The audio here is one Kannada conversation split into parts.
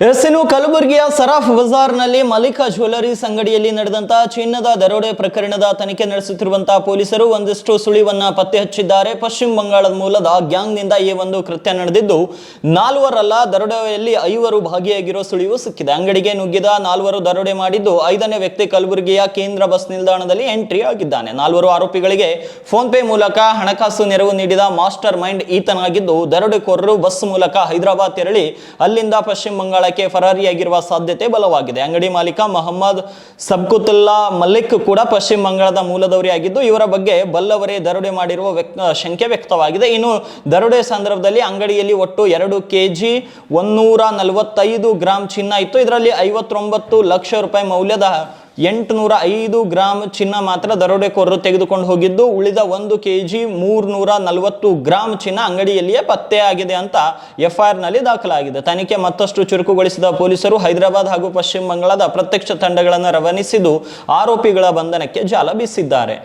ಇನ್ನು ಕಲಬುರಗಿಯ ಸರಾಫ್ ಬಜಾರ್ನಲ್ಲಿ ಮಲ್ಲಿಕಾ ಜ್ಯುವೆಲರೀಸ್ ಅಂಗಡಿಯಲ್ಲಿ ನಡೆದಂತಹ ಚಿನ್ನದ ದರೋಡೆ ಪ್ರಕರಣದ ತನಿಖೆ ನಡೆಸುತ್ತಿರುವಂತಹ ಪೊಲೀಸರು ಒಂದಿಷ್ಟು ಸುಳಿವನ್ನ ಪತ್ತೆ ಹಚ್ಚಿದ್ದಾರೆ. ಪಶ್ಚಿಮ ಬಂಗಾಳದ ಮೂಲದ ಗ್ಯಾಂಗ್ನಿಂದ ಈ ಒಂದು ಕೃತ್ಯ ನಡೆದಿದ್ದು, ನಾಲ್ವರಲ್ಲ, ದರೋಡೆಯಲ್ಲಿ 5 ಭಾಗಿಯಾಗಿರೋ ಸುಳಿವು ಸಿಕ್ಕಿದೆ. ಅಂಗಡಿಗೆ ನುಗ್ಗಿದ 4 ದರೋಡೆ ಮಾಡಿದ್ದು, 5ನೇ ವ್ಯಕ್ತಿ ಕಲಬುರಗಿಯ ಕೇಂದ್ರ ಬಸ್ ನಿಲ್ದಾಣದಲ್ಲಿ ಎಂಟ್ರಿ ಆಗಿದ್ದಾನೆ. 4 ಆರೋಪಿಗಳಿಗೆ ಫೋನ್ ಪೇ ಮೂಲಕ ಹಣಕಾಸು ನೆರವು ನೀಡಿದ ಮಾಸ್ಟರ್ ಮೈಂಡ್ ಈತನಾಗಿದ್ದು, ದರೋಡೆಕೋರರು ಬಸ್ ಮೂಲಕ ಹೈದರಾಬಾದ್ ತೆರಳಿ ಅಲ್ಲಿಂದ ಪಶ್ಚಿಮ ಬಂಗಾಳ ಫರಾರಿಯಾಗಿರುವ ಸಾಧ್ಯತೆ ಬಲವಾಗಿದೆ. ಅಂಗಡಿ ಮಾಲೀಕ ಮೊಹಮ್ಮದ್ ಸಬ್ಕುತುಲ್ಲಾ ಮಲ್ಲಿಕ್ ಕೂಡ ಪಶ್ಚಿಮ ಬಂಗಾಳದ ಮೂಲದವರೇ ಆಗಿದ್ದು, ಇವರ ಬಗ್ಗೆ ಬಲ್ಲವರೇ ದರೋಡೆ ಮಾಡಿರುವ ಶಂಕೆ ವ್ಯಕ್ತವಾಗಿದೆ. ಇನ್ನು ದರೋಡೆ ಸಂದರ್ಭದಲ್ಲಿ ಅಂಗಡಿಯಲ್ಲಿ ಒಟ್ಟು 2 kg 145 ಗ್ರಾಂ ಚಿನ್ನ ಇತ್ತು. ಇದರಲ್ಲಿ 59 ಲಕ್ಷ ರೂಪಾಯಿ ಮೌಲ್ಯದ 805 ಗ್ರಾಂ ಚಿನ್ನ ಮಾತ್ರ ದರೋಡೆಕೋರರು ತೆಗೆದುಕೊಂಡು ಹೋಗಿದ್ದು, ಉಳಿದ 1 kg 340 ಗ್ರಾಂ ಚಿನ್ನ ಅಂಗಡಿಯಲ್ಲಿಯೇ ಪತ್ತೆಯಾಗಿದೆ ಅಂತ ಎಫ್ಐಆರ್ ನಲ್ಲಿ ದಾಖಲಾಗಿದೆ. ತನಿಖೆ ಮತ್ತಷ್ಟು ಚುರುಕುಗೊಳಿಸಿದ ಪೊಲೀಸರು ಹೈದರಾಬಾದ್ ಹಾಗೂ ಪಶ್ಚಿಮ ಬಂಗಾಳದ ಪ್ರತ್ಯಕ್ಷ ತಂಡಗಳನ್ನು ರವಾನಿಸಿದ್ದು, ಆರೋಪಿಗಳ ಬಂಧನಕ್ಕೆ ಜಾಲ ಬೀಸಿದ್ದಾರೆ.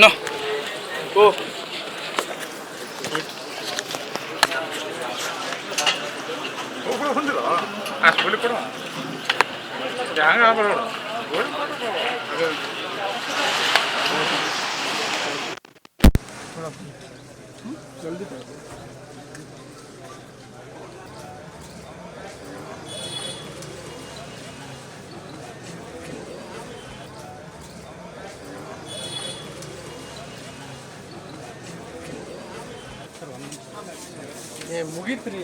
No. Go. जल्दी ಮುಗೀತ್ರಿ.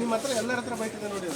ನಿಮ್ಮ ಹತ್ರ ಎಲ್ಲರ ಹತ್ರ ಬೈಕ್ ಇದೆ ನೋಡಿ.